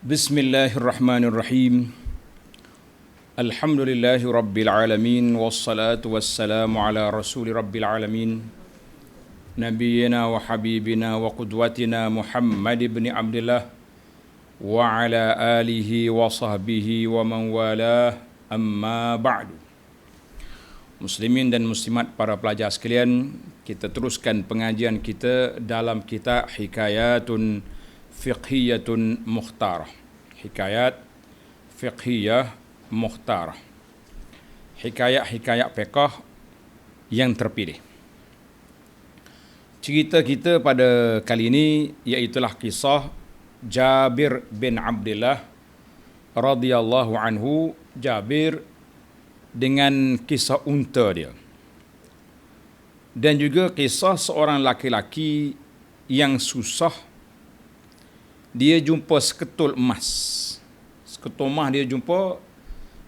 Bismillahirrahmanirrahim. Alhamdulillahi rabbil alamin wassalatu wassalamu ala rasuli rabbil alamin nabiyyina wa habibina wa qudwatina Muhammad ibn Abdullah wa ala alihi wa sahbihi wa man walah, amma ba'du. Muslimin dan muslimat, para pelajar sekalian, kita teruskan pengajian kita dalam kitab Hikayatun Fiqhiyatun Mukhtarah. Hikayat Fiqhiyah Mukhtarah. Hikayat-hikayat fiqh yang terpilih. Cerita kita pada kali ini iaitulah kisah Jabir bin Abdullah radhiyallahu anhu. Jabir dengan kisah unta dia. Dan juga kisah seorang laki-laki yang susah. Dia jumpa seketul emas. Seketul emas dia jumpa.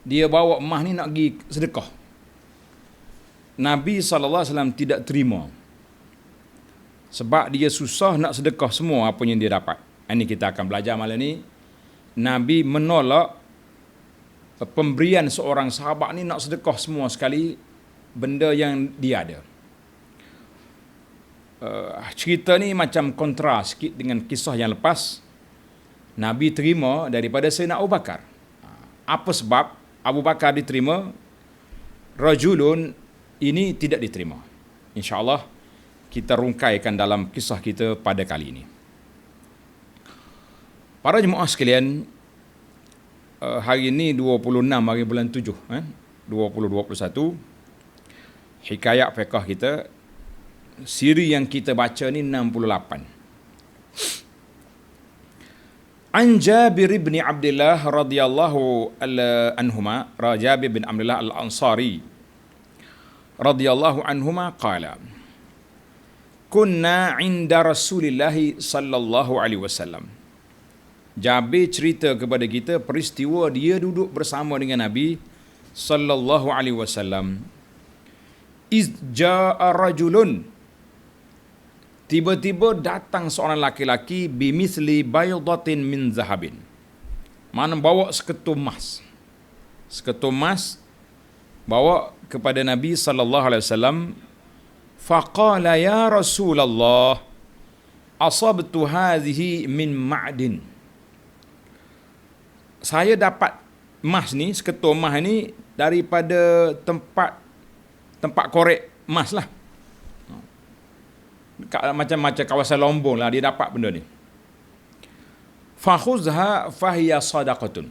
Dia bawa emas ni nak pergi sedekah. Nabi SAW tidak terima. Sebab dia susah nak sedekah semua apa yang dia dapat. Ini kita akan belajar malam ni. Nabi menolak pemberian seorang sahabat ni nak sedekah semua sekali benda yang dia ada. Cerita ni macam kontra sikit dengan kisah yang lepas. Nabi terima daripada Sayyidina Abu Bakar. Apa sebab Abu Bakar diterima, rajulun ini tidak diterima? InsyaAllah kita rungkaikan dalam kisah kita pada kali ini. Para jemaah sekalian, hari ini 26 hari bulan 7 2021. Hikayat fiqh kita, siri yang kita baca ni 68. An Jabir bin Abdullah radhiyallahu anhuma, Jabir bin Abdullah al-Ansari radhiyallahu anhuma qala, kunna 'inda Rasulillah sallallahu alaihi wasallam. Jabir cerita kepada kita peristiwa dia duduk bersama dengan Nabi sallallahu alaihi wasallam. Iz jaa rajulun, tiba-tiba datang seorang laki-laki bimisli baydatin min zahabin. Mana bawa seketul emas. Seketul emas bawa kepada Nabi sallallahu alaihi wasallam. Faqala ya Rasulullah, asabtu hadhihi min ma'din. Saya dapat emas ni, seketul emas ni daripada tempat korek emas lah. Macam-macam kawasan Lombong lah dia dapat benda ni. Fakhuzha fahiya sadaqatun.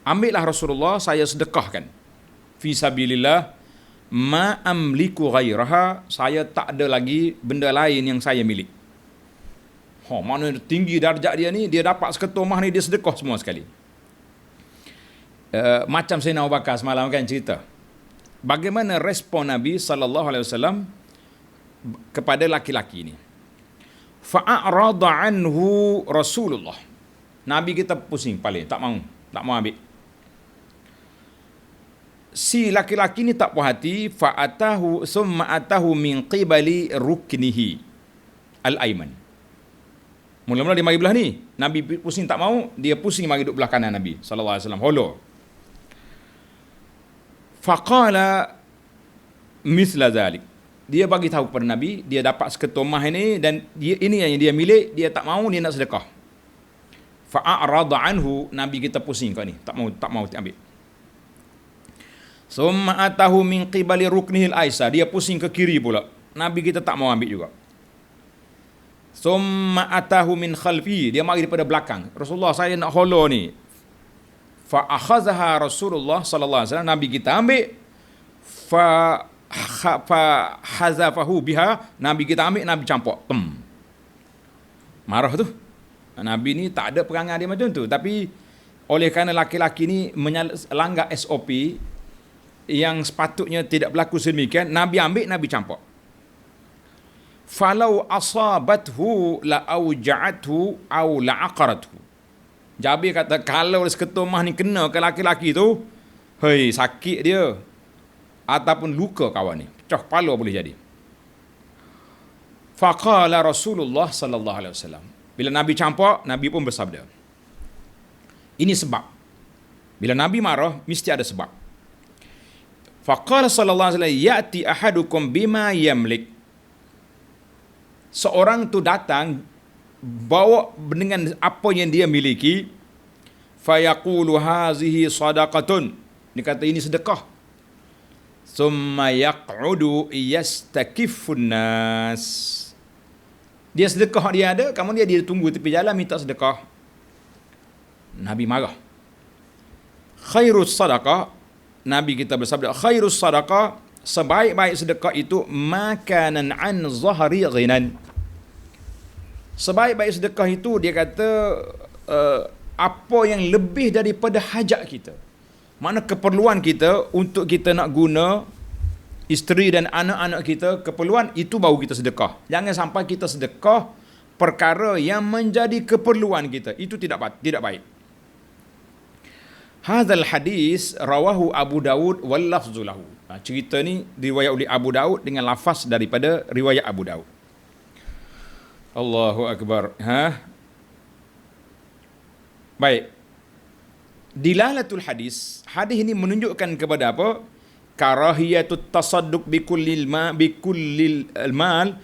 Ambillah Rasulullah, saya sedekahkan. Fi sabilillah, ma amliku ghairaha, saya tak ada lagi benda lain yang saya milik. Mana tinggi darjat dia ni, dia dapat seketul emas ni, dia sedekah semua sekali. Macam Sayyidina Abu Bakar semalam kan cerita. Bagaimana respon Nabi SAW kepada laki-laki ini? Fa'arada anhu Rasulullah. Nabi kita pusing paling, tak mau ambil. Si laki-laki ni tak puas hati. Fa'atahu summa atahu min qibali ruknihi al-ayman. Mula-mula dia mari belah ni, Nabi pusing tak mau, dia pusing mari duduk belah kanan Nabi sallallahu alaihi wasallam, holo. Faqala misla zalik. Dia bagi tahu kepada Nabi, dia dapat seketul emas ini dan ini yang dia milik, dia tak mau, dia nak sedekah. Fa'arada anhu, Nabi kita pusing kau ni, tak mau ambil. Summa atahu min qibali ruknihil aisar, dia pusing ke kiri pula. Nabi kita tak mau ambil juga. Summa atahu min khalfi, dia mari daripada belakang. Rasulullah, saya nak holo ni. Fa akhazaha Rasulullah sallallahu alaihi wasallam, Nabi kita ambil. Fa hazafahu biha, Nabi kita ambil, Nabi campur. Marah tu. Nabi ni tak ada perangai dia macam tu, tapi oleh kerana laki-laki ni melanggar SOP yang sepatutnya tidak berlaku sedemikian, Nabi ambil, Nabi campur. Falau asabathu la auja'athu au la aqarathu. Jabir kata, kalau seketul emas ni kena ke laki-laki tu, hei, sakit dia ataupun luka kawan ni, pecah kepala boleh jadi. Faqala Rasulullah sallallahu alaihi wasallam. Bila Nabi campak, Nabi pun bersabda. Ini sebab. Bila Nabi marah, mesti ada sebab. Faqala sallallahu alaihi wasallam, ya'ti ahadukum bima yamlik. Seorang tu datang bawa dengan apa yang dia miliki, fayaqulu hazihi sadaqatun. Dia kata ini sedekah. Summa yaq'udu yastakifun nas. Dia sedekah dia ada, kemudian dia tunggu tepi jalan minta sedekah. Nabi marah. Khairus sadaqah, Nabi kita bersabda, khairus sadaqah, sebaik-baik sedekah itu makanan an zahri ghinan. Sebaik-baik sedekah itu dia kata apa yang lebih daripada hajat kita. Mana keperluan kita untuk kita nak guna isteri dan anak-anak kita, keperluan itu baru kita sedekah. Jangan sampai kita sedekah perkara yang menjadi keperluan kita. Itu tidak baik. Hadzal hadis rawahu Abu Daud wal lafzu lahu. Cerita ni diriwayat oleh Abu Daud dengan lafaz daripada riwayat Abu Daud. Allahu akbar. Baik. Dilalatul hadis ini menunjukkan kepada apa? Karahiyatut tasadduq bikullil mal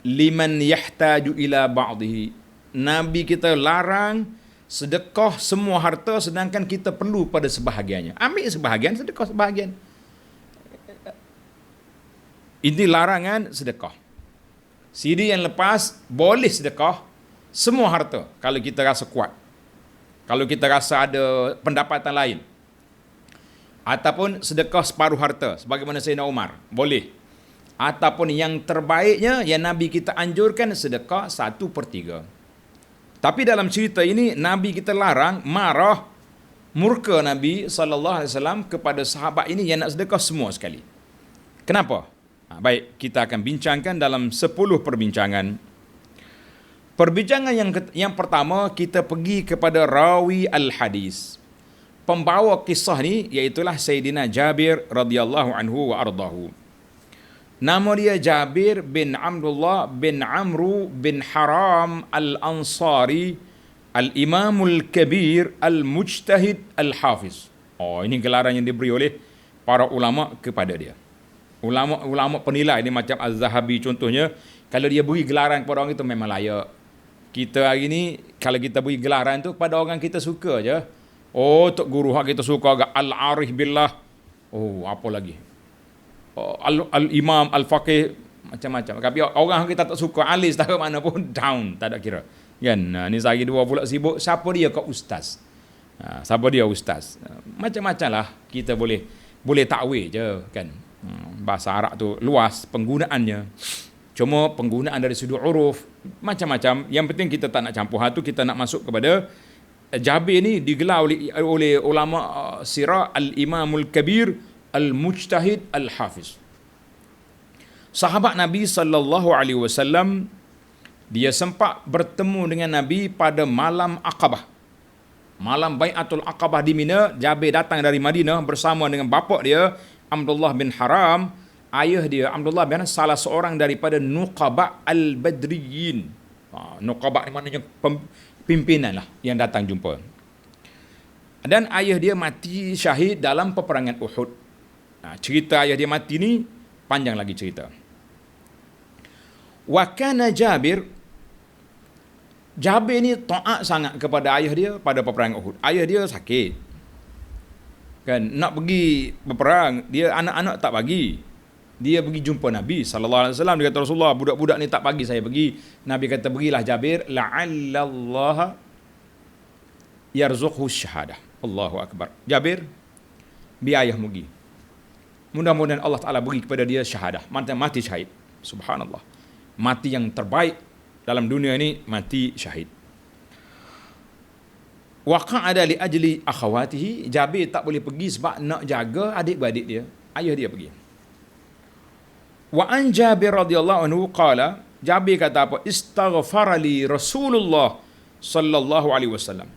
liman yahtaju ila ba'dihi. Nabi kita larang sedekah semua harta sedangkan kita perlu pada sebahagiannya. Ambil sebahagian, sedekah sebahagian. Ini larangan sedekah. Siri yang lepas boleh sedekah semua harta kalau kita rasa kuat. Kalau kita rasa ada pendapatan lain. Ataupun sedekah separuh harta sebagaimana Sayyidina Umar, boleh. Ataupun yang terbaiknya yang Nabi kita anjurkan sedekah 1/3. Tapi dalam cerita ini Nabi kita larang, marah, murka Nabi SAW kepada sahabat ini yang nak sedekah semua sekali. Kenapa? Baik, kita akan bincangkan dalam 10 perbincangan. Perbincangan yang pertama, kita pergi kepada rawi al-hadis. Pembawa kisah ni iaitulah Sayyidina Jabir radhiyallahu anhu wa ardahu. Nama dia Jabir bin Abdullah bin Amru bin Haram al-Ansari al-Imamul Kabir al-Mujtahid al-Hafiz. Ini gelaran yang diberi oleh para ulama kepada dia. Ulama penilai ni macam Az-Zahabi contohnya, kalau dia beri gelaran kepada orang itu memang layak. Kita hari ni kalau kita beri gelaran tu pada orang kita suka je. Tok guru hak kita suka agak al-arif billah. Apa lagi? Al-imam, al-faqih, macam-macam. Tapi orang kita tak suka, alis tak mana pun down, tak ada kira. Kan? Ni sehari dua pula sibuk, siapa dia kau ustaz? Siapa dia ustaz? Macam-macam lah kita boleh takwil je kan. Bahasa Arab tu luas penggunaannya. Cuma penggunaan dari sudut uruf macam-macam. Yang penting kita tak nak campur hal tu, kita nak masuk kepada Jabir ni digelar oleh ulama sirah al-Imamul Kabir al-Mujtahid al-Hafiz. Sahabat Nabi sallallahu alaihi wasallam, dia sempat bertemu dengan Nabi pada malam Aqabah. Malam Bai'atul Aqabah di Mina. Jabir datang dari Madinah bersama dengan bapa dia Abdullah bin Haram. Ayah dia Abdullah bin Haram salah seorang daripada Nuqaba al-Badriyin. Nuqaba ni maknanya pimpinan lah yang datang jumpa. Dan ayah dia mati syahid dalam peperangan Uhud. Cerita ayah dia mati ni panjang lagi cerita. Wa kana Jabir ni taat sangat kepada ayah dia pada peperangan Uhud. Ayah dia sakit. Kan nak pergi berperang, dia anak-anak tak bagi. Dia pergi jumpa Nabi sallallahu alaihi wasallam, dia kata Rasulullah, budak-budak ni tak bagi saya pergi. Nabi kata pergilah Jabir, la'allallaha yarzuqhu syahadah. Allahu akbar. Jabir, biar ayah pergi. Mudah-mudahan Allah Taala beri kepada dia syahadah, mati syahid. Subhanallah. Mati yang terbaik dalam dunia ini, mati syahid. Waqa'ada li ajli akhawatihi. Jabir tak boleh pergi sebab nak jaga adik-beradik dia. Ayah dia pergi. Wa an Jabir radhiyallahu anhu qala, Jabir kata apa? Istaghfara li Rasulullah sallallahu alaihi wasallam.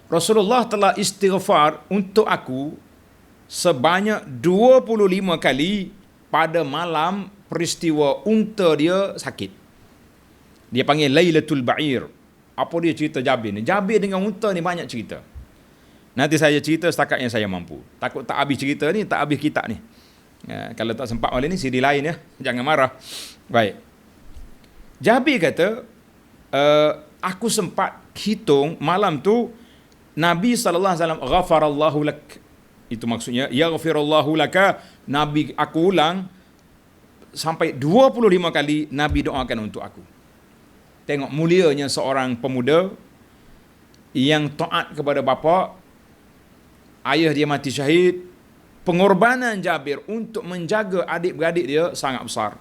Rasulullah telah istighfar untuk aku sebanyak 25 kali pada malam peristiwa unta dia sakit. Dia panggil Lailatul Ba'ir Apa dia cerita Jabir ni? Jabir dengan unta ni banyak cerita. Nanti saya cerita setakat yang saya mampu. Takut tak habis cerita ni, tak habis kitab ni. Kalau tak sempat malam ni, siri lain ya. Jangan marah. Baik. Jabir kata, aku sempat hitung malam tu, Nabi SAW, ghafarallahu lak. Itu maksudnya, yaghfirullahu laka. Nabi, aku ulang, sampai 25 kali Nabi doakan untuk aku. Tengok mulianya seorang pemuda yang taat kepada bapa, ayah dia mati syahid. Pengorbanan Jabir untuk menjaga adik-beradik dia sangat besar.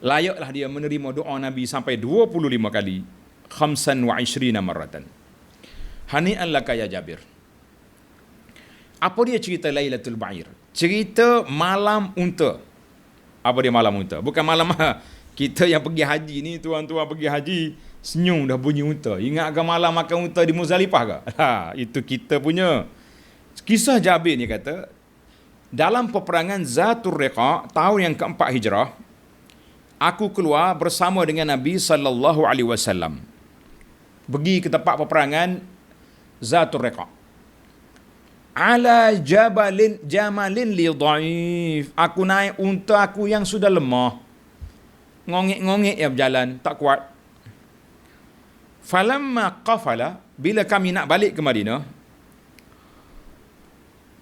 Layaklah dia menerima doa Nabi sampai 25 kali. 25 marratan. Hani'an laka ya Jabir. Apa dia cerita Lailatul Ba'ir? Cerita malam unta. Apa dia malam unta? Bukan malam kita yang pergi haji ni, tuan-tuan pergi haji, senyum dah bunyi unta. Ingat ke malam makan unta di Muzdalifah ke? Itu kita punya. Kisah Jabir ni kata, dalam peperangan Zatul Riqa tahun yang keempat Hijrah, aku keluar bersama dengan Nabi sallallahu alaihi wasallam. Pergi ke tempat peperangan Zatul Riqa. Ala jamalin li dhaif. Aku naik unta aku yang sudah lemah. Ngongek-ngongek ya berjalan, tak kuat. Falamma qafala, bila kami nak balik ke Madinah,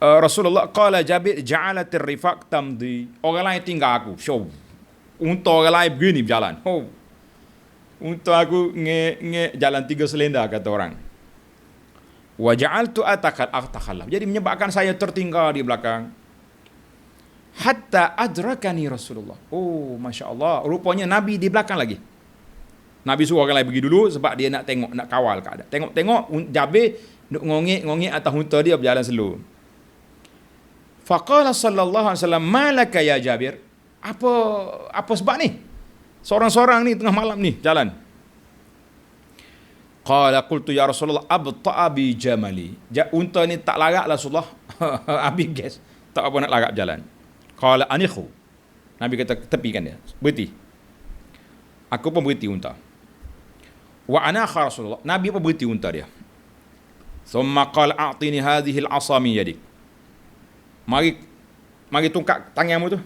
Rasulullah qala Jabir ja'alatir rifaq tamdi. Orang lain tinggal aku. Show. Unta orang lain begini berjalan. Unta aku ngek jalan 3 selendar kata orang. Wa ja'altu atakhallaf. Jadi menyebabkan saya tertinggal di belakang. Hatta adrakani Rasulullah. Oh, Masya Allah. Rupanya Nabi di belakang lagi. Nabi suruh orang lain pergi dulu sebab dia nak tengok, nak kawal keadaan. Tengok Jabir duk ngongek atas unta dia berjalan slow. Faqala sallallahu alaihi wasallam, malaka ya Jabir? Apa sebab ni? Seorang-seorang ni tengah malam ni jalan. Qala qultu ya Rasulullah abta'a bi jamali. Unta ni tak larat lah Rasulullah. Habis gas. Tak apa nak larat jalan. Qala anikhu. Nabi kata tepikan dia. Berhenti. Aku pun berhenti unta. Wa anakha Rasulullah. Nabi pun berhenti unta dia. Thumma qala a'tini hadhihi al-'asa min yadik. Mari tungkak tanganmu tu.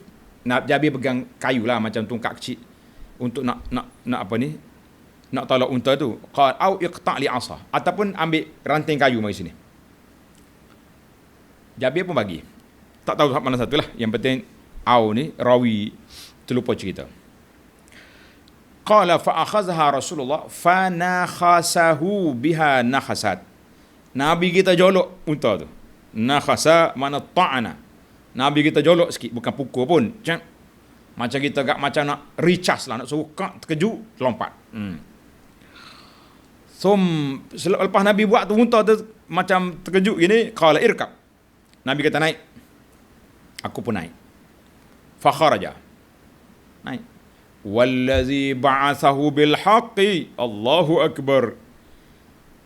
Jabir pegang kayu lah macam tungkak kecil untuk nak apa ni? Nak tolak unta tu. Qal au iqta' li 'asa, ataupun ambil ranting kayu mari sini. Jabir pun bagi. Tak tahu mana satulah. Yang penting au ni rawi terlupa cerita. Qala fa akhadhaha Rasulullah fa nakhasahu biha nakhasat. Nabi kita jolok unta tu. Nakhasa mana ta'ana. Nabi kita jolok sikit, bukan pukul pun. Macam kita macam nak recharge lah, nak suruh terkejut, lompat. So, lepas Nabi buat tu, unta tu macam terkejut gini, qala irkab. Nabi kata naik. Aku pun naik. Fakharaja. Naik. Wallazi ba'athahu bil haqqi. Allahu akbar.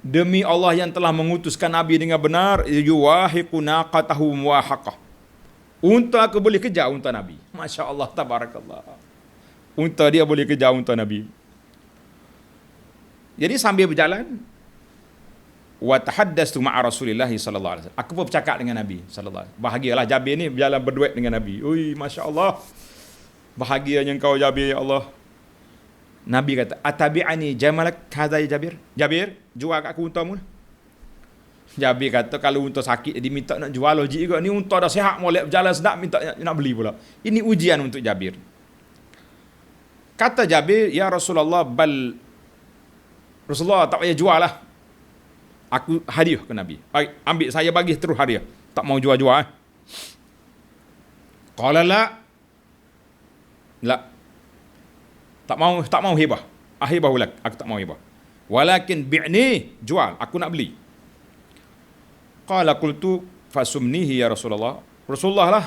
Demi Allah yang telah mengutuskan Nabi dengan benar, yuwahiqu naqatahu muwahaqah. Unta aku boleh kejar unta Nabi. Masya Allah, tabarakallah. Unta dia boleh kejar unta Nabi. Jadi sambil berjalan, wa tahaddastu ma'a Rasulillah sallallahu alaihi wasallam. Aku pun bercakap dengan Nabi sallallahu alaihi wasallam. Bahagialah Jabir ni berjalan berduet dengan Nabi. Ui, Masya Allah. Bahagianya engkau Jabir, ya Allah. Nabi kata, atabi'ani jamalak hadha ya Jabir. Jabir, jual kat aku untamu. Jabir kata, kalau unta sakit dia minta nak jual logik juga. Ni unta dah sihat, molek berjalan sedap, minta nak beli pula. Ini ujian untuk Jabir. Kata Jabir, ya Rasulullah, Rasulullah tak payah jual lah. Aku hadiah ke Nabi. Ambil, saya bagi terus hadiah. Tak mau jual-jual. Qala la. Tak mau hibah. Ahibah ulak. Aku tak mau hibah. Walakin bi'ni, jual. Aku nak beli. Qala qultu fasumnihi ya Rasulullah. Rasulullah lah,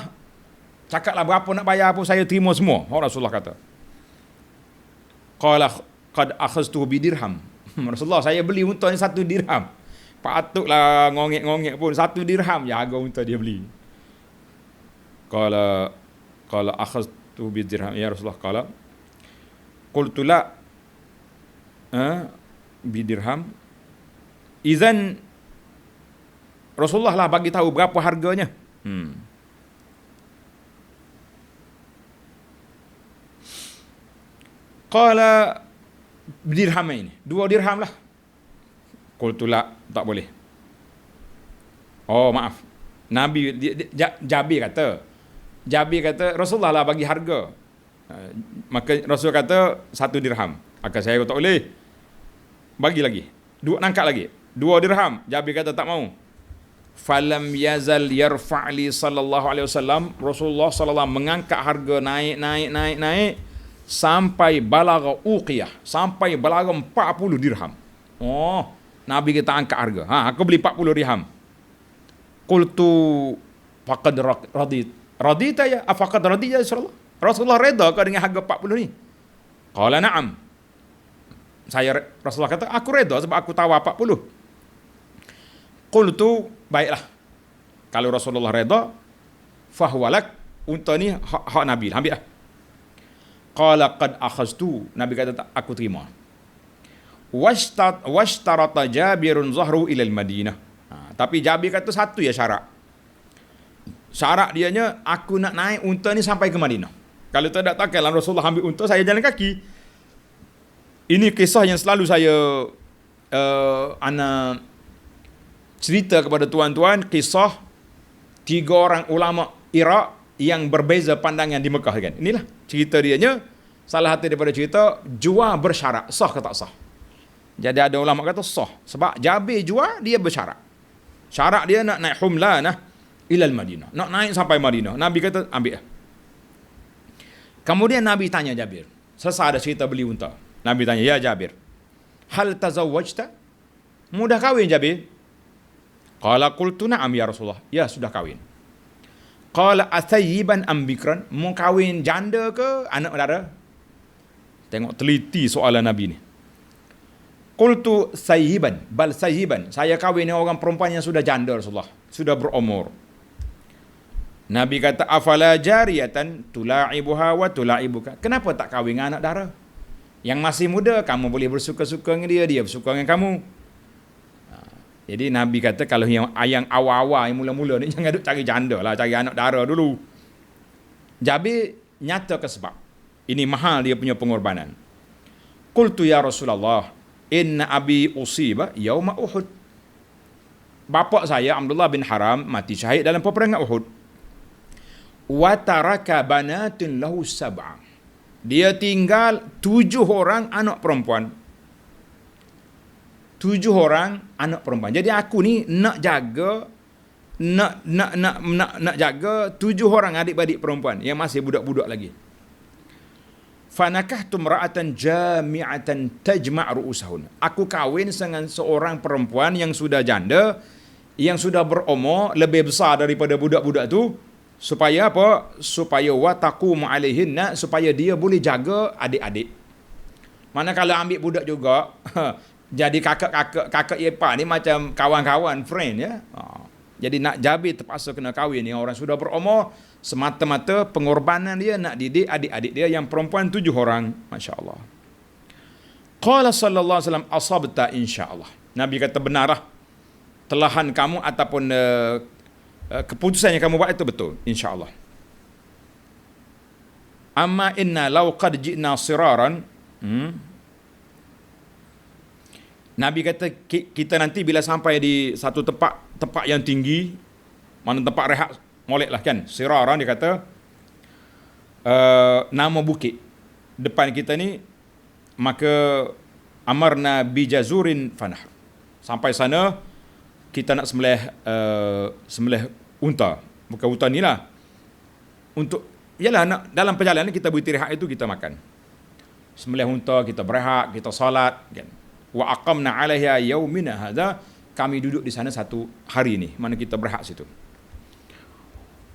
cakaplah berapa nak bayar pun saya terima semua. Rasulullah kata. Qala qad akhaztuhu bi dirham. Rasulullah, saya beli unta ni 1 dirham. Patutlah ngongek-ngongek pun 1 dirham ya harga unta dia beli. Qala akhaztuhu bi dirham ya Rasulullah. Qala qultu la bidirham. Izan Rasulullah lah bagi tahu berapa harganya. Qala bidirham ini, 2 dirham lah. Qultu la, tak boleh. Oh maaf, Nabi Jabir kata Rasulullah lah bagi harga. Maka Rasul kata 1 dirham. Maka saya kata tak boleh. Bagi lagi. 2 nangkat lagi. 2 dirham. Jabir kata tak mau. Falam yazal yarfa'li sallallahu alaihi wasallam. Rasulullah sallallahu mengangkat harga naik sampai balagha uqiyah, sampai balagha 40 dirham. Oh, Nabi kita angkat harga. Aku beli 40 dirham. Qultu faqad radita ya, afaqad radita ya Rasulullah. Rasulullah reda ke dengan harga 40 ni? Qala na'am. Rasulullah kata, aku reda sebab aku tawar 40. Qultu, baiklah. Kalau Rasulullah reda, fahwalak, unta ni hak Nabi, ambil lah. Qala qad akhaztu. Nabi kata, aku terima. Washtarata Jabirun zahru ilal Madinah. Tapi Jabir kata satu ya syarat. Syarat dianya, aku nak naik unta ni sampai ke Madinah. Kalau tak takkanlah Rasulullah ambil unta, saya jalan kaki. Ini kisah yang selalu saya ana cerita kepada tuan-tuan, kisah 3 orang ulama Iraq yang berbeza pandangan di Mekah kan. Inilah cerita dianya, salah satu daripada cerita jual bersyarat, sah ke tak sah. Jadi ada ulama kata sah sebab Jabir jual dia bersyarat. Syarat dia nak naik humlanah ilal Madinah, nak naik sampai Madinah. Nabi kata ambil. Kemudian Nabi tanya Jabir, selesai ada cerita beli unta. Nabi tanya, ya Jabir, hal tazawwajta? Mudah kahwin Jabir? Qala qultu na'am ya Rasulullah. Ya, sudah kahwin. Qala athayyiban am bikran? Mau kahwin janda ke anak dara? Tengok teliti soalan Nabi ni. Qultu sayyiban, bal sayyiban. Saya kahwin dengan orang perempuan yang sudah janda Rasulullah, sudah berumur. Nabi kata, afala jariyatan tula'ibuha wa tula'ibuka? Kenapa tak kahwin dengan anak dara? Yang masih muda, kamu boleh bersuka-suka dengan dia, dia bersuka dengan kamu. Jadi Nabi kata, kalau yang awal-awal, yang mula-mula ni, jangan duk cari janda lah, cari anak dara dulu. Jabir nyata ke sebab ini mahal dia punya pengorbanan. Qultu ya Rasulullah, inna abi usiba yauma Uhud. Bapa saya Abdullah bin Haram mati syahid dalam peperangan Uhud. Wa taraka banatin lahu 7. Dia tinggal 7 orang anak perempuan. 7 orang anak perempuan. Jadi aku ni nak jaga nak jaga 7 orang adik-adik perempuan yang masih budak-budak lagi. Fanakahtu imra'atan jami'atan tajma' ru'usahun. Aku kahwin dengan seorang perempuan yang sudah janda, yang sudah berumur lebih besar daripada budak-budak tu, supaya apa? Supaya wataqumu alaihinna, supaya dia boleh jaga adik-adik. Mana kalau ambil budak juga jadi kakak ipar ni macam kawan-kawan, friend ya. Jadi nak Jabir terpaksa kena kahwin dengan orang sudah berumur, semata-mata pengorbanan dia nak didik adik-adik dia yang perempuan 7 orang. Masya-Allah. Qala sallallahu alaihi wasallam asabta insya-Allah. Nabi kata benarlah telahan kamu ataupun keputusan yang kamu buat itu betul, insya-Allah. Amma inna law qad ji'na siraran. Nabi kata kita nanti bila sampai di satu tempat yang tinggi, mana tempat rehat molek lah kan, siraran dia kata nama bukit depan kita ni, maka amarna bijazurin fanah. Sampai sana kita nak sembelih unta, bukan unta ni lah, untuk yalah nak dalam perjalanan kita beristirahat itu kita makan, sembelih unta, kita berehat, kita salat kan. Wa aqamna 'alaiha yaumina hadza, kami duduk di sana satu hari ni, mana kita berehat situ.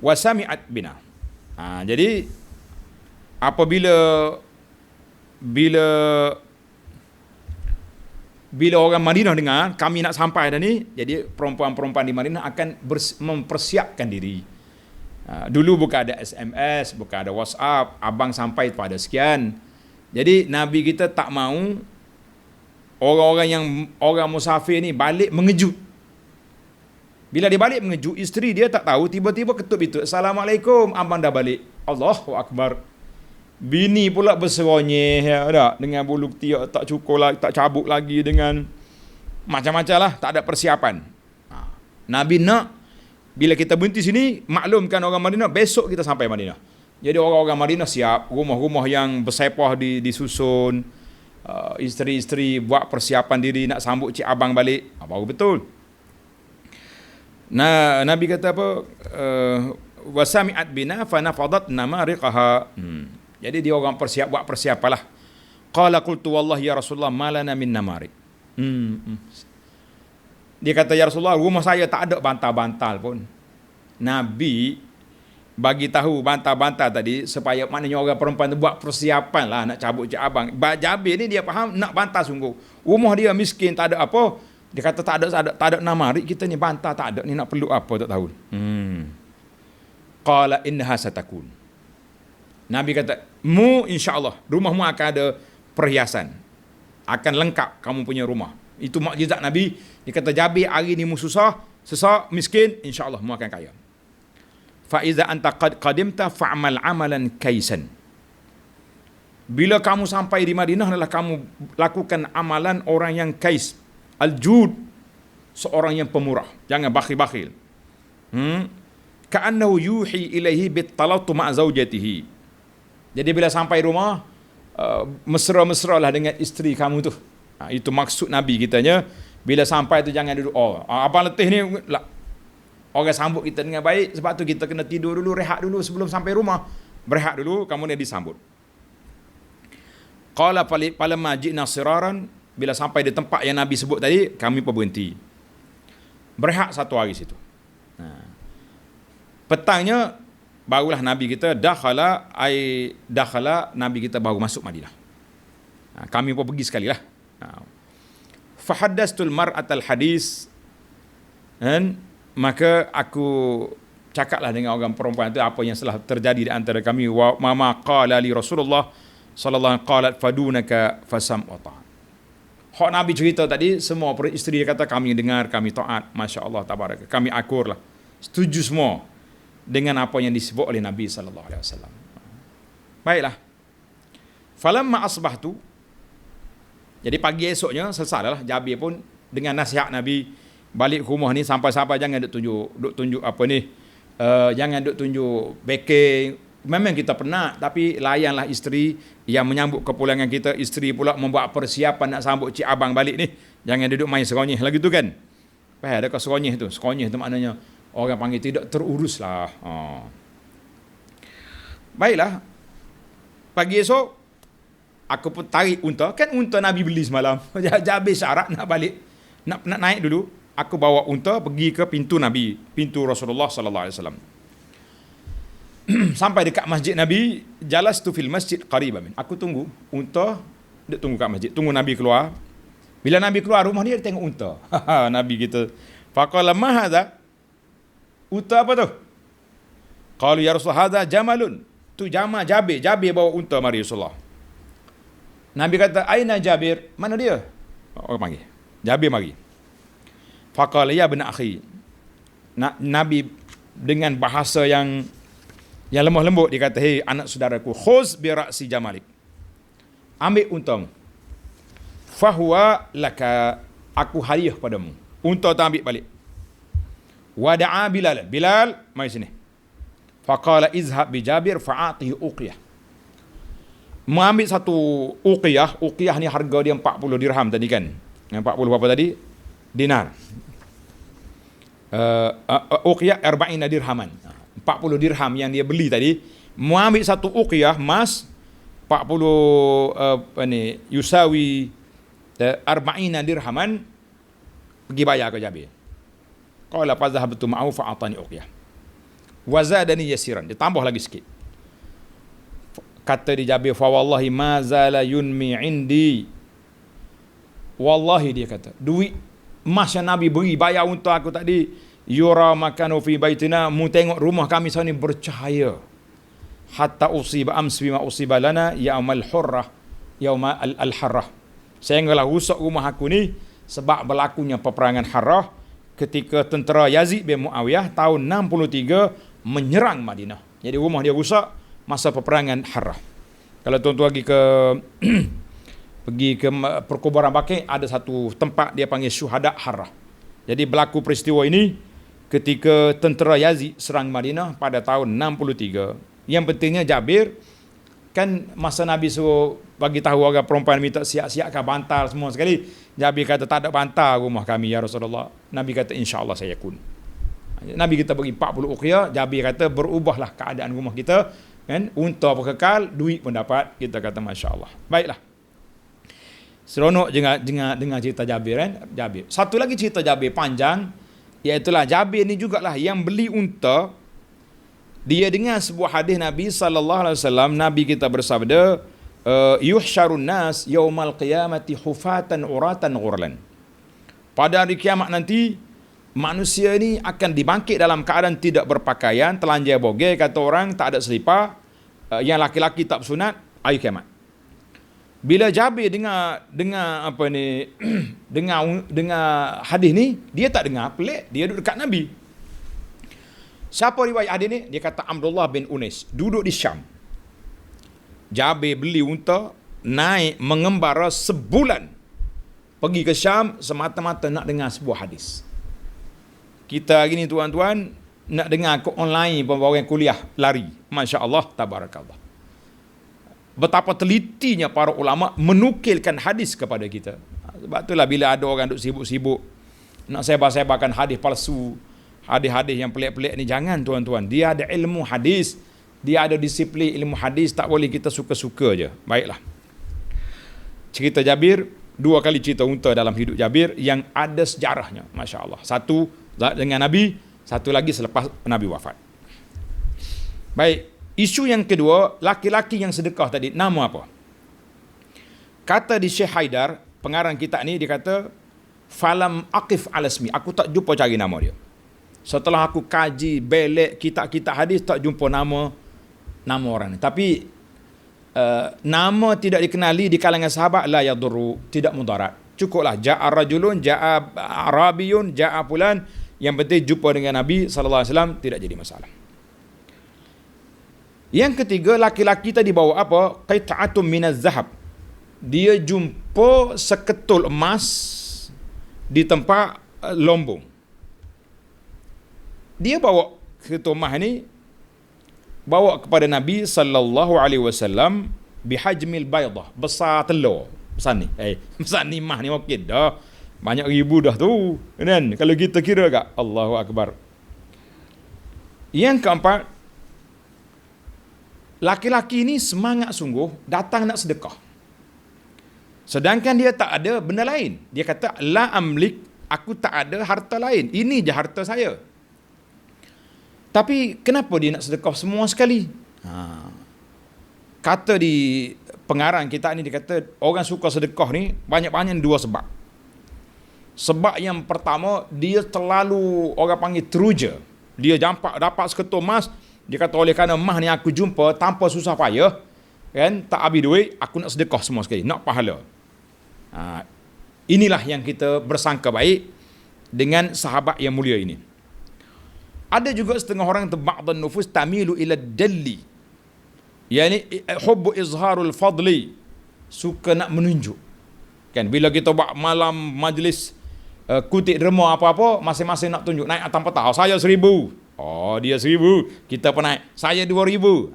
Wa sami'at bina. Jadi apabila orang Madinah dengar kami nak sampai dah ni, jadi perempuan-perempuan di Madinah akan mempersiapkan diri. Dulu bukan ada SMS, bukan ada WhatsApp, abang sampai pada sekian. Jadi Nabi kita tak mau orang musafir ni balik mengejut. Bila dia balik mengejut, isteri dia tak tahu, tiba-tiba ketuk pintu. Assalamualaikum, abang dah balik. Allahu Akbar. Bini pula berseronyeh dengan bulu ketiak tak cukur lagi, tak cabuk lagi, dengan macam-macam lah, tak ada persiapan. Nabi nak bila kita berhenti sini, maklumkan orang Madinah, besok kita sampai Madinah. Jadi orang-orang Madinah siap, rumah-rumah yang bersepah disusun, isteri-isteri buat persiapan diri nak sambut cik abang balik. Baru betul. Nah, Nabi kata apa? Wasami'at bina fanafadat namariqaha. Jadi dia orang buat persiapan lah. Qala qultu wallahi ya Rasulullah malana min namarik. Dia kata, ya Rasulullah, rumah saya tak ada bantal-bantal pun. Nabi bagi tahu bantal-bantal tadi supaya maknanya orang perempuan tu buat persiapan lah nak cabut cik abang. Jabir ni dia faham nak bantal sungguh. Rumah dia miskin, tak ada apa. Dia kata tak ada namarik, kita ni bantal tak ada, ni nak perlu apa tak tahu. Qala innaha satakun. Nabi kata, insya-Allah rumahmu akan ada perhiasan. Akan lengkap kamu punya rumah. Itu mukjizat Nabi. Dia kata, Jabir, hari ni mu susah, sesak, miskin, insya-Allah mu akan kaya. Fa iza anta qadimta fa'mal amalan kaisan. Bila kamu sampai di Madinah, adalah kamu lakukan amalan orang yang kais. Al-jud, seorang yang pemurah. Jangan bakhil-bakhil. Ka'annahu yuhi ilaihi bittalatu ma'a zaujatihi. Jadi bila sampai rumah, mesra-mesra lah dengan isteri kamu tu. Itu maksud Nabi kitanya. Bila sampai tu jangan duduk, abang letih ni lah. Orang sambut kita dengan baik. Sebab tu kita kena tidur dulu, rehat dulu sebelum sampai rumah. Berehat dulu, kemudian disambut. Qala falamma ji'na siraran. Bila sampai di tempat yang Nabi sebut tadi, kami pun berhenti. Berehat satu hari situ. Petangnya barulah Nabi kita dakhala Nabi kita baru masuk Madinah. Kami pun pergi sekali lah. Fahaddastul mar'atal hadis, dan maka aku cakaplah dengan orang perempuan itu apa yang telah terjadi di antara kami. Wa mama qala li Rasulullah sallallahu alaihi wasallam qalat fadunaka fasam wa ta'at. Hak Nabi cerita tadi, semua isteri dia kata kami dengar, kami taat, masya-Allah tabarak. Kami akurlah. Setuju semua dengan apa yang disebut oleh Nabi sallallahu alaihi wasallam. Baiklah. Falamma asbahtu, jadi pagi esoknya selesailah Jabir pun dengan nasihat Nabi balik ke rumah ni, sampai-sampai jangan duk tunjuk apa ni, jangan duk tunjuk baking. Memang kita penat, tapi layanlah isteri yang menyambut kepulangan kita. Isteri pula membuat persiapan nak sambut cik abang balik ni. Jangan duduk main seronyeh lagi tu kan. Faham adakah seronyeh tu? Seronyeh tu maknanya orang panggil tidak terurus lah. Baiklah. Pagi esok aku pun tarik unta. Kan unta Nabi beli semalam. Jabir syarat nak balik. Nak naik dulu. Aku bawa unta pergi ke pintu Nabi. Pintu Rasulullah sallallahu alaihi wasallam. Sampai dekat masjid Nabi, jalastu fil masjid qariban. Aku tunggu unta, dia tunggu kat masjid, tunggu Nabi keluar. Bila Nabi keluar rumah dia tengok unta. Nabi kita, faqala ma hadha? Unta apa tu? Qalu ya Rasul hadha jamalun. Tu Jamal Jabir bawa unta mari Rasulullah. Nabi kata, aina Jabir? Mana dia? Orang panggil. Jabir mari. Faqala ya ibn akhi. Nabi dengan bahasa yang lemah lembut dia kata, hei anak saudaraku, khuz bi ra'si jamalik. Ambil untamu. Fahuwa laka, aku hadiah padamu. Unta tu ambil balik. Wada'a Bilal, mari sini. Faqala izhab bi Jabir fa'atihi uqiyah. Mengambil satu uqiyah ni harga dia 40 dirham tadi kan. 40 berapa tadi? Dinar. Uqiyah 40 dirhaman. 40 dirham yang dia beli tadi, mengambil satu uqiyah emas 40 yusawi 40 dirhaman, pergi bayar ke Jabir. Qala fa dhahabtu ma'ahu fa atani uqiyah wa zadani yasiran, dia tambah lagi sikit. Kata di Jabir, fa wallahi ma zala yunmi indi, wallahi dia kata, duit emas yang Nabi beri bayar unta aku tadi, yura makanu fi baitina, mu tengok rumah kami sana ni bercahaya. Hatta usiba amsi ma usiba lana yaumal hurrah, yauma al-harrah. Sehinggalah rusak rumah aku ni sebab berlakunya peperangan Harrah ketika tentera Yazid bin Muawiyah tahun 63 menyerang Madinah. Jadi rumah dia rusak masa peperangan Harrah. Kalau tuan-tuan pergi ke perkuburan Baqi', ada satu tempat dia panggil Syuhada Harrah. Jadi berlaku peristiwa ini ketika tentera Yazid serang Madinah pada tahun 63. Yang pentingnya Jabir, kan masa Nabi suruh bagi tahu orang perempuan minta siap-siapkan bantal semua sekali, Jabir kata tak ada bantal rumah kami ya Rasulullah. Nabi kata insya-Allah saya kun. Nabi kita bagi 40 uqiyah, Jabir kata berubahlah keadaan rumah kita, kan, unta pun kekal, duit pun dapat. Kita kata masya-Allah. Baiklah. Seronok dengar cerita Jabir, kan? Jabir. Satu lagi cerita Jabir panjang, iaitulah Jabir ni jugalah yang beli unta. Dia dengar sebuah hadis Nabi sallallahu alaihi wasallam, Nabi kita bersabda, yuhsyarun nas yaumal qiyamati hufatan uratan ghurlan. Pada hari kiamat nanti manusia ni akan dibangkit dalam keadaan tidak berpakaian, telanjang bogel, kata orang, tak ada selipar, yang laki-laki tak bersunat, hari kiamat. Bila Jabir dengar apa ni dengar hadis ni, dia tak dengar pelik, dia duduk dekat Nabi. Siapa riwayat hadis ni? Dia kata Abdullah bin Unais, duduk di Syam. Jabir beli unta, naik mengembara sebulan pergi ke Syam semata-mata nak dengar sebuah hadis. Kita hari ni tuan-tuan nak dengar online pun orang kuliah lari. Masya-Allah, tabarakallah. Betapa telitinya para ulama menukilkan hadis kepada kita. Sebab itulah bila ada orang duk sibuk-sibuk nak sebar-sebarkan hadis palsu, hadis-hadis yang pelik-pelik ni, jangan tuan-tuan. Dia ada ilmu hadis, dia ada disiplin ilmu hadis, tak boleh kita suka-suka je. Baiklah. Cerita Jabir, 2 kali cerita unta dalam hidup Jabir yang ada sejarahnya. Masya-Allah. Satu dengan Nabi, satu lagi selepas Nabi wafat. Baik, isu yang kedua, laki-laki yang sedekah tadi, nama apa? Kata di Syekh Haidar, pengarang kitab ni, dia kata, falam aqif ala ismi, aku tak jumpa cari nama dia. Setelah aku kaji belek kitab-kitab hadis, tak jumpa nama orang ni. Tapi nama tidak dikenali di kalangan sahabat, la yadurru, tidak mudarat. Cukuplah ja'a rajulun, ja'a arabiyun, ja'a fulan, yang penting jumpa dengan Nabi sallallahu alaihi wasallam, tidak jadi masalah. Yang ketiga, laki-laki tadi bawa apa? Qit'atun minaz zahab. Dia jumpa seketul emas di tempat lombong. Dia bawa seketul emas ni, bawa kepada Nabi sallallahu alaihi wasallam bihajmil baydah, besar telur. Besar ni. Besar ni emas ni okey dah. Banyak ribu dah tu. Kan? Kalau kita kira agak, Allahu akbar. Yang keempat, laki-laki ni semangat sungguh datang nak sedekah. Sedangkan dia tak ada benda lain. Dia kata, la amlik, aku tak ada harta lain. Ini je harta saya. Tapi kenapa dia nak sedekah semua sekali? Kata di pengarang kita ni, dia kata orang suka sedekah ni banyak-banyak 2 sebab. Sebab yang pertama, dia terlalu orang panggil teruja. Dia dapat seketul emas, dia kata oleh kerana emas ni aku jumpa tanpa susah payah, kan, tak habis duit, aku nak sedekah semua sekali, nak pahala. Inilah yang kita bersangka baik dengan sahabat yang mulia ini. Ada juga setengah orang ba'dhan nufus tamilu ila dalli, yani hubbu izharul fadli, suka nak menunjuk. Kan bila kita buat malam majlis kutip derma apa-apa, masing-masing nak tunjuk, naik atas petang, saya 1000. Oh, dia 1000, kita pun naik, saya 2000.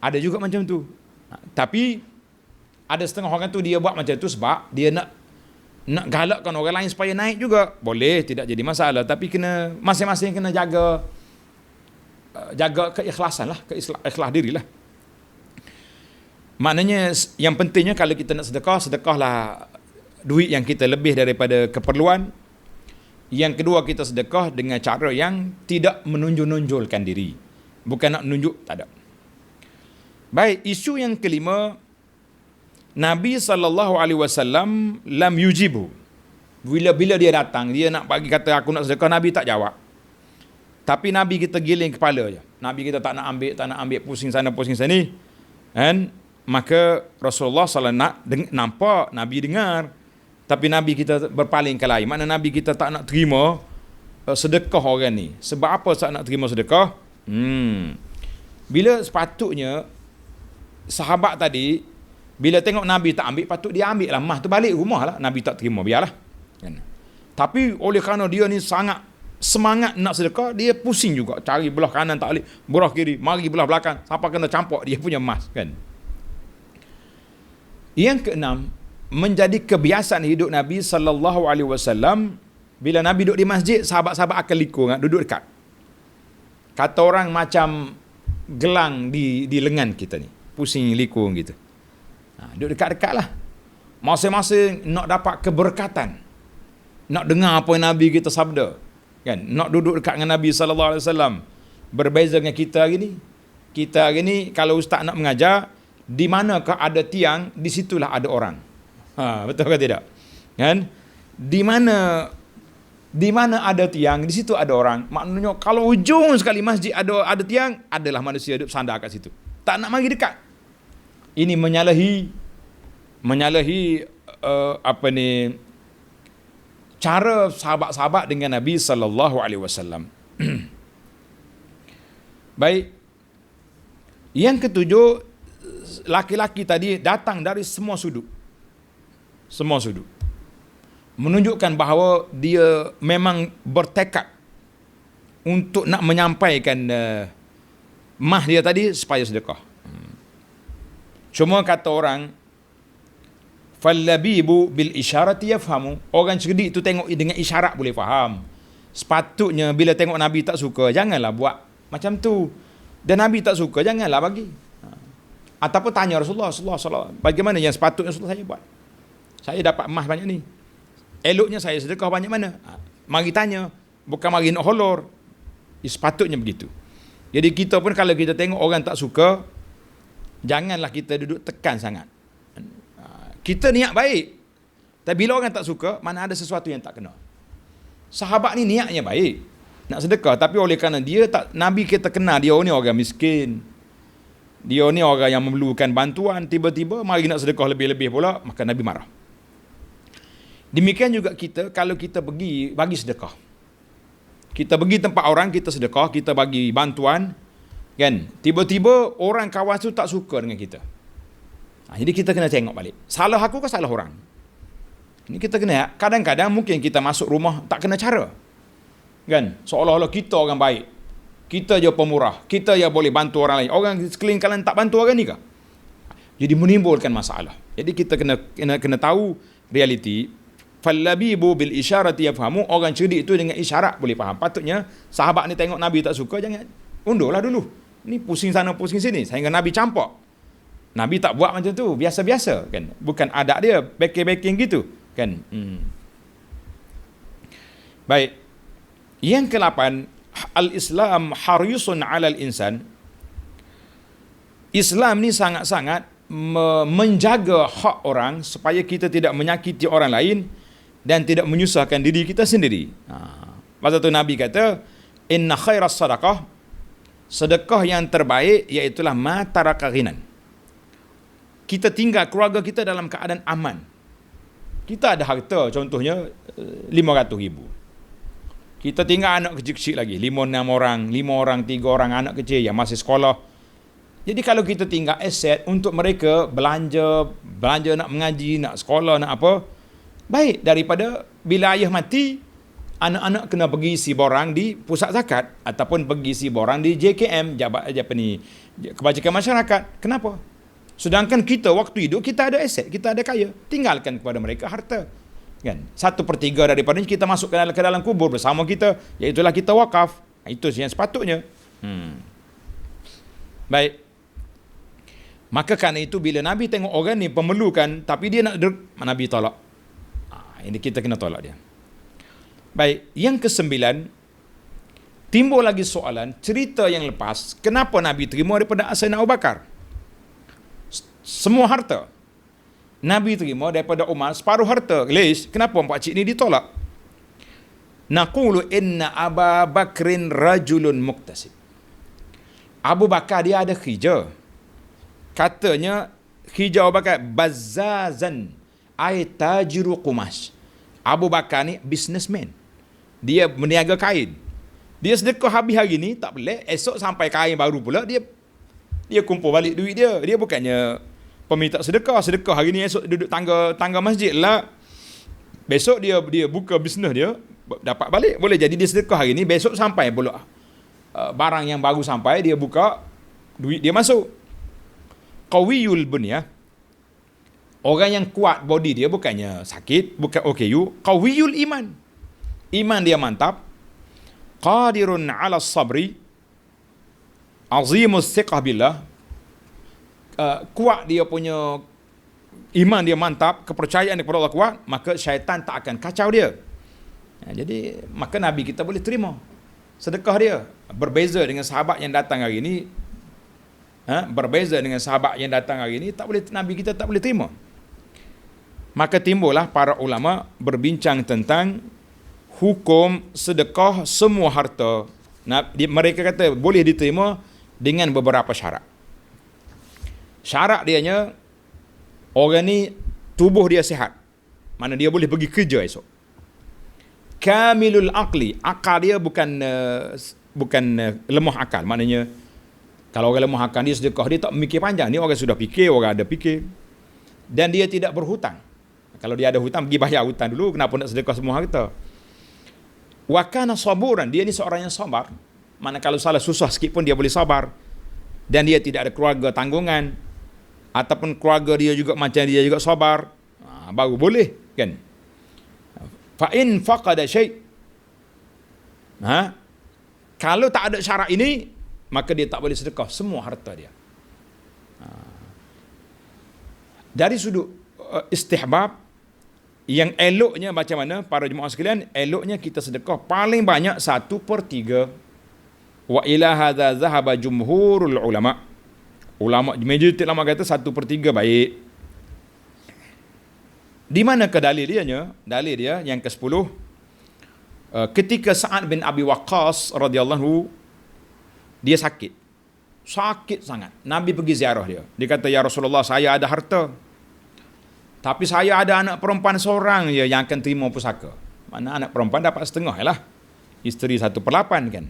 Ada juga macam tu. Tapi ada setengah orang tu dia buat macam tu sebab dia nak galakkan orang lain supaya naik juga. Boleh, tidak jadi masalah, tapi kena masing-masing kena jaga keikhlasan lah, ikhlas diri lah. Maknanya yang pentingnya kalau kita nak sedekah, sedekahlah duit yang kita lebih daripada keperluan. Yang kedua, kita sedekah dengan cara yang tidak menonjol-nonjolkan diri. Bukan nak menunjuk, tak ada. Baik, isu yang kelima, Nabi SAW lam yujibu. Bila dia datang, dia nak bagi kata aku nak sedekah, Nabi tak jawab. Tapi Nabi kita giling kepala je. Nabi kita tak nak ambil pusing sana pusing sini. Kan? maka Rasulullah SAW nampak, Nabi dengar, tapi Nabi kita berpaling ke lain. Mana Nabi kita tak nak terima sedekah orang ni. Sebab apa tak nak terima sedekah? Bila sepatutnya sahabat tadi, bila tengok Nabi tak ambil, patut dia ambil lah mah tu balik rumah lah. Nabi tak terima, biarlah kan. Tapi oleh kerana dia ni sangat semangat nak sedekah, dia pusing juga, cari belah kanan tak boleh, belah kiri, mari belah belakang, sampai kena campak dia punya emas kan. Yang keenam, menjadi kebiasaan hidup Nabi SAW. Bila Nabi duduk di masjid, sahabat-sahabat akan likur, duduk dekat. Kata orang macam gelang di lengan kita ni, pusing likur gitu. Duduk dekat-dekat lah. Masing-masing nak dapat keberkatan, nak dengar apa yang Nabi kita sabda kan, nak duduk dekat dengan Nabi SAW. Berbeza dengan kita hari ni. Kita hari ni kalau ustaz nak mengajar, di manakah ada tiang, di situlah ada orang. Betul ke tidak? Kan? Di mana ada tiang, di situ ada orang. Maknanya kalau ujung sekali masjid ada tiang, adalah manusia duduk sandar kat situ. Tak nak mari dekat. Ini menyalahi cara sahabat-sahabat dengan Nabi SAW. Baik. Yang ketujuh, laki-laki tadi datang dari semua sudut. Menunjukkan bahawa dia memang bertekad untuk nak menyampaikan mah dia tadi supaya sedekah. Cuma kata orang, fallabibu bil isyarati yafhamu. Orang cerdik tu tengok dengan isyarat boleh faham. Sepatutnya bila tengok Nabi tak suka, janganlah buat macam tu. Dan Nabi tak suka, janganlah bagi. Ataupun tanya Rasulullah SAW, bagaimana yang sepatutnya Rasulullah saya buat? Saya dapat emas banyak ni, eloknya saya sedekah banyak mana? Mari tanya, bukan mari nak holor. Sepatutnya begitu. Jadi kita pun kalau kita tengok orang tak suka, janganlah kita duduk tekan sangat. Kita niat baik, tapi bila orang tak suka, mana ada sesuatu yang tak kena. Sahabat ni niatnya baik, nak sedekah, tapi oleh kerana dia tak, Nabi kita kenal dia ni orang miskin, dia ni orang yang memerlukan bantuan, tiba-tiba mari nak sedekah lebih-lebih pula, maka Nabi marah. Demikian juga kita, kalau kita pergi bagi sedekah, kita pergi tempat orang, kita sedekah, kita bagi bantuan kan, tiba-tiba orang kawan tu tak suka dengan kita. Jadi kita kena tengok balik, salah aku ke salah orang? Ini kita kena, kadang-kadang mungkin kita masuk rumah tak kena cara kan, seolah-olah kita orang baik, kita je pemurah, kita je boleh bantu orang lain, orang sekeliling kalian tak bantu orang ni ke? Jadi menimbulkan masalah. Jadi kita kena tahu realiti. Fallabibu bil isyarati yafhamu. Orang cerdik itu dengan isyarat boleh faham. Patutnya sahabat ni tengok Nabi tak suka, jangan undurlah dulu. Ni pusing sana pusing sini sehingga Nabi campak. Nabi tak buat macam tu, biasa-biasa kan. Bukan adat dia backing gitu kan. Baik. Yang ke-8, al-Islam harisun 'alal insan. Islam ni sangat-sangat menjaga hak orang supaya kita tidak menyakiti orang lain dan tidak menyusahkan diri kita sendiri. Masa tu Nabi kata, inna khairas sadaqah, sedekah yang terbaik iaitulah ma taraka ghinan. Kita tinggal keluarga kita dalam keadaan aman. Kita ada harta, contohnya 500,000. Kita tinggal anak kecil-kecil lagi, 5-6 orang, 5 orang, 3 orang anak kecil yang masih sekolah. Jadi kalau kita tinggal aset untuk mereka belanja nak mengaji, nak sekolah, nak apa, baik daripada bila ayah mati, anak-anak kena pergi isi borang di pusat zakat ataupun pergi isi borang di JKM, kebajikan masyarakat. Kenapa? Sedangkan kita waktu hidup kita ada aset, kita ada kaya, tinggalkan kepada mereka harta. Kan? 1/3 daripadanya kita masuk ke dalam kubur bersama kita, iaitulah kita wakaf. Itu yang sepatutnya. Baik. Maka kerana itu bila Nabi tengok orang ni pemerlukan tapi dia nak Nabi tolak. Ini kita kena tolak dia. Baik, yang ke-9, timbul lagi soalan, cerita yang lepas, kenapa Nabi terima daripada Sayyidina Abu Bakar? Semua harta Nabi terima daripada Umar, separuh harta. Kenapa pakcik ni ditolak? Naqulu inna Aba Bakrin rajulun muktasib. Abu Bakar dia ada kerja. Katanya hijau bakar bazzazan, ai tajiru qumash. Abu Bakar ni businessman. Dia berniaga kain. Dia sedekah habis hari ni tak boleh, esok sampai kain baru pula dia kumpul balik duit dia. Dia bukannya peminta sedekah hari ni, esok duduk tangga masjid lah. Besok dia buka bisnes dia, dapat balik. Boleh jadi dia sedekah hari ni, besok sampai pula barang yang baru sampai, dia buka, duit dia masuk. Qawiyul bunyah, orang yang kuat body dia, bukannya sakit, bukan OKU. Qawiyul iman dia mantap. Qadirun ala sabri, azimus thiqah billah, kuat dia punya iman dia mantap, kepercayaan kepada Allah kuat, maka syaitan tak akan kacau dia. Jadi maka Nabi kita boleh terima sedekah dia. Berbeza dengan sahabat yang datang hari ini, Nabi kita tak boleh terima. Maka timbullah para ulama berbincang tentang hukum sedekah semua harta. Mereka kata boleh diterima dengan beberapa syarat. Syarat dianya, orang ni tubuh dia sihat, mana dia boleh pergi kerja esok. Kamilul aqli, akal dia bukan lemah akal. Maknanya kalau orang lemah akal, dia sedekah, dia tak mikir panjang. Ni orang sudah fikir, orang ada fikir. Dan dia tidak berhutang. Kalau dia ada hutang, pergi bayar hutang dulu, kenapa nak sedekah semua harta? Wa kana saburan, dia ni seorang yang sabar. Mana kalau salah susah sikit pun dia boleh sabar. Dan dia tidak ada keluarga tanggungan, ataupun keluarga dia juga macam dia juga sabar, baru boleh kan. Fa in faqada syai', kalau tak ada syarat ini, maka dia tak boleh sedekah semua harta dia. Dari sudut istihbab, yang eloknya macam mana para jemaah sekalian, eloknya kita sedekah paling banyak 1/3. Wa ila hadza zahaba jumhurul ulama. Ulama majoriti ulama kata 1/3 baik. Di manakah dalil dia? Dalil dia yang ke-10, ketika Sa'ad bin Abi Waqqas radhiyallahu, dia sakit sangat. Nabi pergi ziarah dia. Dia kata, ya Rasulullah, saya ada harta, tapi saya ada anak perempuan seorang je yang akan terima pusaka. Mana anak perempuan dapat setengah lah, isteri 1/8 kan.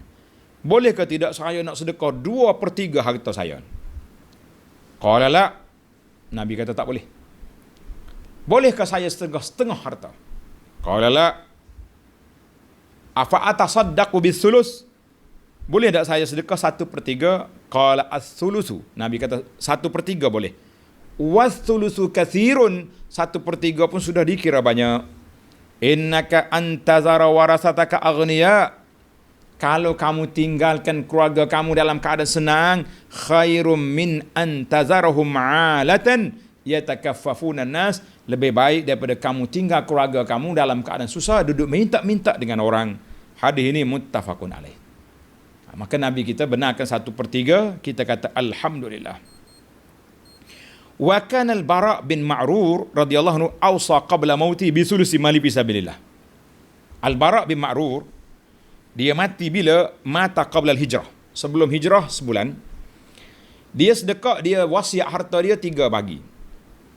Boleh ke tidak saya nak sedekah 2/3 harta saya? Qala la, Nabi kata tak boleh. Bolehkah saya setengah harta? Qala la. Afa atasaddaqu bis-sulus? Boleh tak saya sedekah 1/3? Qala as-sulusu. Nabi kata 1/3 boleh. Was-sulusu katsirun, 1/3 pun sudah dikira banyak. Innaka antazara warasataka aghniya, kalau kamu tinggalkan keluarga kamu dalam keadaan senang, khairum min antazarahum 'alatan yatakaffafuna nas, lebih baik daripada kamu tinggal keluarga kamu dalam keadaan susah, duduk minta-minta dengan orang. Hadis ini muttafaqun alaih. Maka Nabi kita benarkan 1/3, kita kata alhamdulillah. Wa kana al-Bara' bin Ma'rur radhiyallahu anhu awsa qabla mauti bi sulusi mali fisabilillah. Al-Bara' bin Ma'rur, dia mati bila? Mata qabla al-hijrah, sebelum hijrah sebulan. Dia sedekah, dia wasiat harta dia 3 bagi.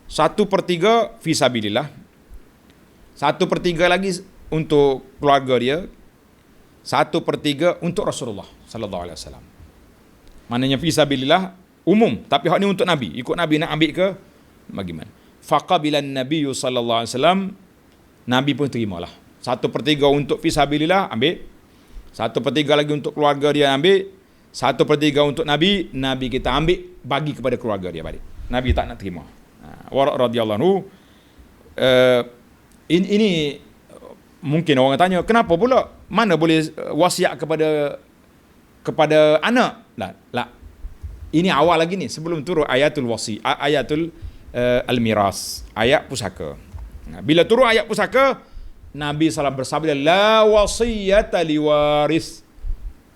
1/3 fisabilillah, 1/3 lagi untuk keluarga dia, 1/3 untuk Rasulullah sallallahu alaihi wasallam. Maknanya fisabilillah umum, tapi hak ni untuk Nabi. Ikut Nabi nak ambil ke bagaimana? Faqabilan Nabi sallallahu alaihi wasallam, Nabi pun terimalah. 1/3 untuk fisabilillah ambil, 1/3 lagi untuk keluarga dia ambil, 1/3 untuk Nabi, Nabi kita ambil bagi kepada keluarga dia balik. Nabi tak nak terima. Radhiyallahu anhu. Ini mungkin orang tanya, kenapa pula? Mana boleh wasiat kepada anak? Lah. Ini awal lagi ni, sebelum turun ayatul wasi, ayatul al-miras, ayat pusaka. Bila turun ayat pusaka, Nabi SAW bersabda, la wasiyata liwaris,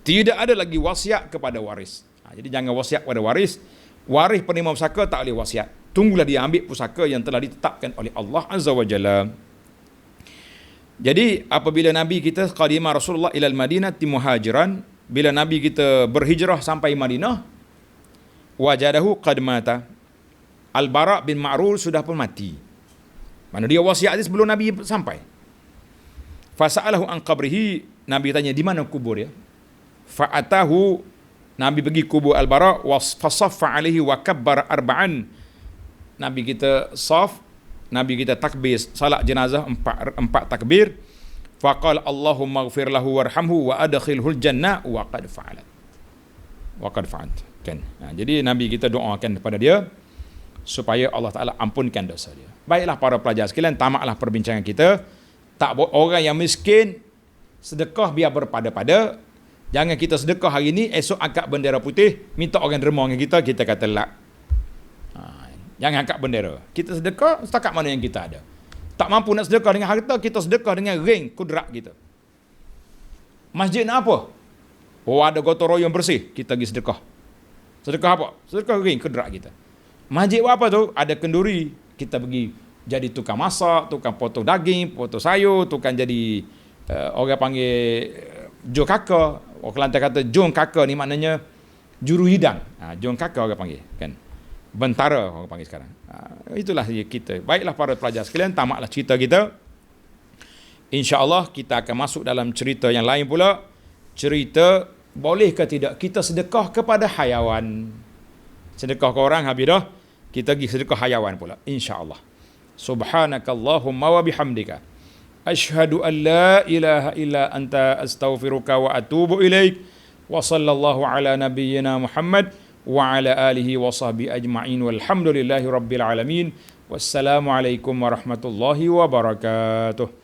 tidak ada lagi wasiat kepada waris. Jadi jangan wasiat kepada waris. Waris penerima pusaka tak boleh wasiat. Tunggulah dia ambil pusaka yang telah ditetapkan oleh Allah Azza wa Jalla. Jadi apabila Nabi kita qadima Rasulullah ilal Madinah muhajiran, bila Nabi kita berhijrah sampai Madinah, wajadahu qad mata, Al-Bara' bin Ma'rur sudah pun mati. Mana dia wasiat dia sebelum Nabi sampai. Fasa'alahu an qabrihi, Nabi tanya di mana kubur dia. Fa'atahu, Nabi pergi kubur Al-Bara' wa fasaffa alaihi wa kabbara arba'an. Nabi kita saf, Nabi kita takbir salat jenazah empat takbir. Faqala Allahumma ighfir lahu warhamhu wa adkhilhul jannah wa qad fa'alat. Wa qad fa'alat. Kan. Jadi Nabi kita doakan kepada dia supaya Allah Taala ampunkan dosa dia. Baiklah para pelajar sekalian, tamatlah perbincangan kita. Tak orang yang miskin sedekah biar berpada-pada. Jangan kita sedekah hari ni, esok angkat bendera putih, minta orang derma dengan kita, kita kata lak. Jangan angkat bendera. Kita sedekah setakat mana yang kita ada. Tak mampu nak sedekah dengan harta, kita sedekah dengan ring kudrat kita. Masjid nak apa? Oh, ada gotong royong bersih, kita pergi sedekah. Sedekah apa? Sedekah ring kudrat kita. Masjid apa tu? Ada kenduri, kita pergi jadi tukang masak, tukang potong daging, potong sayur, tukang jadi orang panggil jom kakak. Orang Kelantan kata jom kakak ni maknanya juru hidang. Jom kakak orang panggil kan. Bentara orang panggil sekarang. Itulah kita. Baiklah para pelajar sekalian, tamatlah cerita kita. InsyaAllah kita akan masuk dalam cerita yang lain pula. Cerita boleh ke tidak kita sedekah kepada hayawan. Sedekah ke orang habis dah, kita pergi sedekah hayawan pula. InsyaAllah. Subhanakallahumma wa bihamdika. Ashhadu an la ilaha illa anta astaghfiruka wa atubu ilaik. Wa sallallahu ala nabiyyina Muhammad wa ala alihi wa sahbihi ajma'in walhamdulillahi rabbil alamin. Wassalamu alaikum warahmatullahi wabarakatuh.